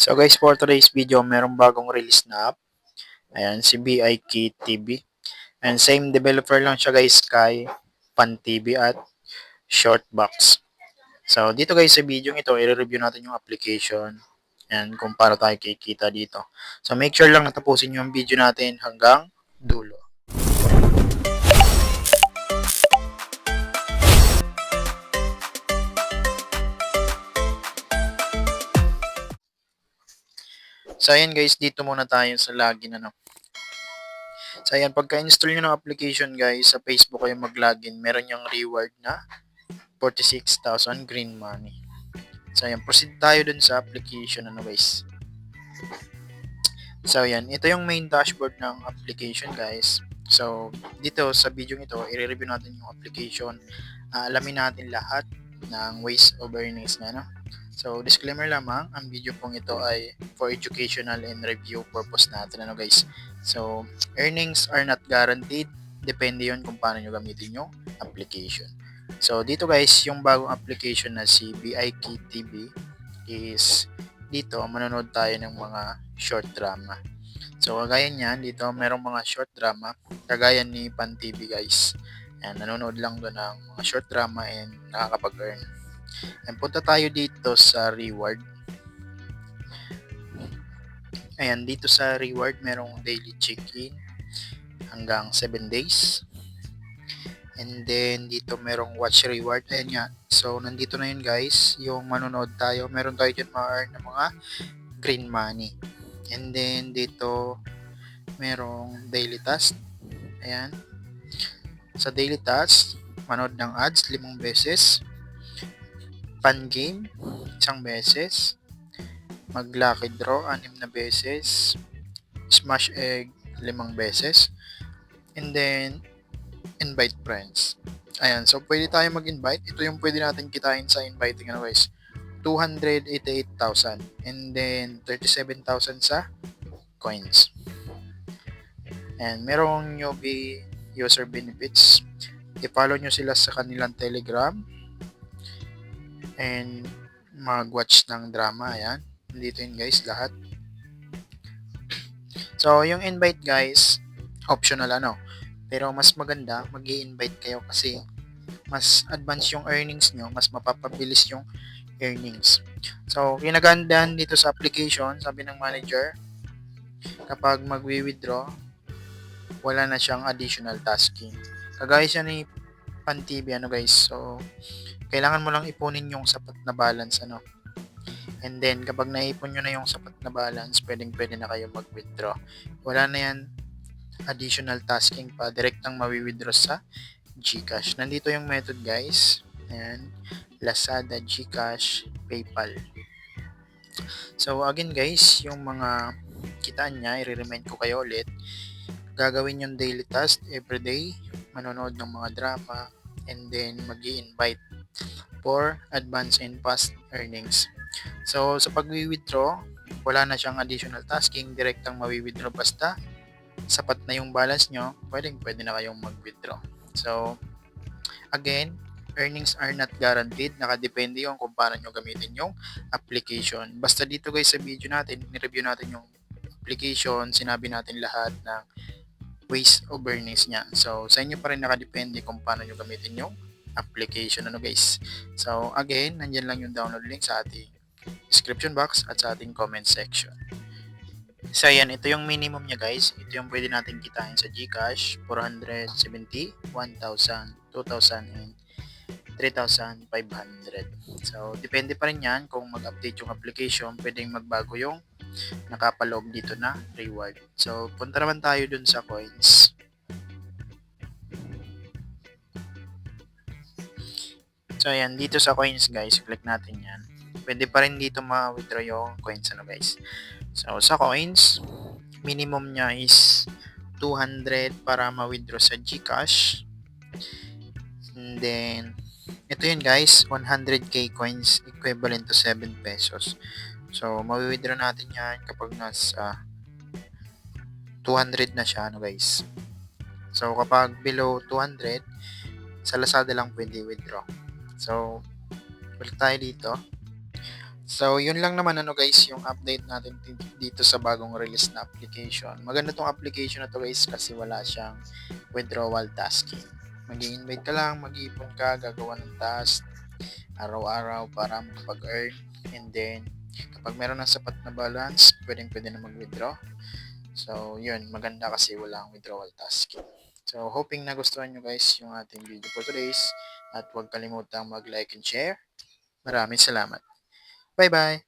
So guys, for today's video, merong bagong release na app. Ayan, si BIK TV. And same developer lang siya guys kay Pan TV at Shortbox. So dito guys sa video ito, i-review natin yung application and kung paano tayo kikita dito. So make sure lang natapusin yung video natin hanggang dulo. So ayan guys, dito muna tayo sa login So ayan, pagka-install nyo ng application guys, sa Facebook kayo mag-login, meron yung reward na 46,000 green money. So ayan, proceed tayo dun sa application guys. So ayan, ito yung main dashboard ng application guys. So dito sa video ito, i-review natin yung application. Alamin natin lahat ng ways of earnings na So disclaimer lamang, ang video pong ito ay for educational and review purpose natin guys. So earnings are not guaranteed, depende yon kung paano nyo gamitin yung application. So dito guys, yung bagong application na si BIK TV is dito manonood tayo ng mga short drama. So kagaya niyan, dito merong mga short drama kagaya ni Pan TV guys. Ayan, nanonood lang doon ng mga short drama and nakakapag-earn. And punta tayo dito sa reward. Ayan, dito sa reward merong daily check-in hanggang 7 days. And then dito merong watch reward. Ayan nga. So nandito na yun guys, yung manonood tayo. Meron tayo dyan ma-earn ng mga green money. And then dito merong daily task. Ayan. Sa daily task, manood ng ads 5 beses. Pan game, 1 beses. Mag-lucky draw, 6 na beses. Smash egg, 5 beses. And then, invite friends. Ayan, so pwede tayo mag-invite. Ito yung pwede natin kitain sa inviting guys. 288,000 and then 37,000 sa coins. And merong newbie user benefits. I-follow nyo sila sa kanilang Telegram and mag-watch ng drama. Ayan, dito yun guys lahat. So yung invite guys, optional pero mas maganda mag-i-invite kayo kasi mas advance yung earnings nyo, mas mapapabilis yung earnings. So kinagandaan dito sa application, sabi ng manager, kapag magwi-withdraw, wala na siyang additional tasking. Kagaya siya ni Pan TV guys. So kailangan mo lang ipunin yung sapat na balance And then kapag naipon nyo na yung sapat na balance, pwede na kayo mag-withdraw. Wala na yan additional tasking pa, direktang mawi-withdraw sa GCash. Nandito yung method guys. Ayan, Lazada, GCash, PayPal. So again guys, yung mga kitaan niya, i-remind ko kayo ulit. Gagawin yung daily task everyday, manonood ng mga drama, and then mag-i-invite for advance and fast earnings. So sa pag-withdraw, wala na siyang additional tasking, direktang mawi-withdraw basta sapat na yung balance nyo, pwede na kayong mag-withdraw. So again, earnings are not guaranteed, nakadepende yung kung paano nyo gamitin yung application. Basta dito guys sa video natin, ni-review natin yung application, sinabi natin lahat ng ways of earnings niya. So sa inyo pa rin nakadepende kung paano nyo gamitin yung application guys. So again, nandyan lang yung download link sa ating description box at sa ating comment section. So yan, ito yung minimum niya guys. Ito yung pwede natin kitain sa GCash, 470, 1,000, 2,000, and 3,500. So depende pa rin yan kung mag-update yung application, pwedeng magbago yung nakapaloob dito na reward. So punta naman tayo dun sa coins. So ayan, dito sa coins guys, click natin yan. Pwede pa rin dito ma-withdraw yung coins guys. So sa coins, minimum niya is 200 para ma-withdraw sa GCash. And then ito yun guys, 100k coins equivalent to 7 pesos. So ma-withdraw natin yan kapag nasa 200 na siya guys. So kapag below 200, sa Lazada lang pwede withdraw. So balik tayo dito. So, yun lang naman ano guys, yung update natin dito sa bagong release na application. Maganda tong application na to guys kasi wala siyang withdrawal tasking. Mag-i-invite ka lang, mag-iipon ka, gagawa ng task araw-araw para makapag-earn. And then, kapag meron ng sapat na balance, pwedeng-pwede na mag-withdraw. So, yun, maganda kasi walang withdrawal tasking. So, hoping nagustuhan nyo guys yung ating video for today's. At huwag kalimutang mag-like and share. Maraming salamat. Bye-bye!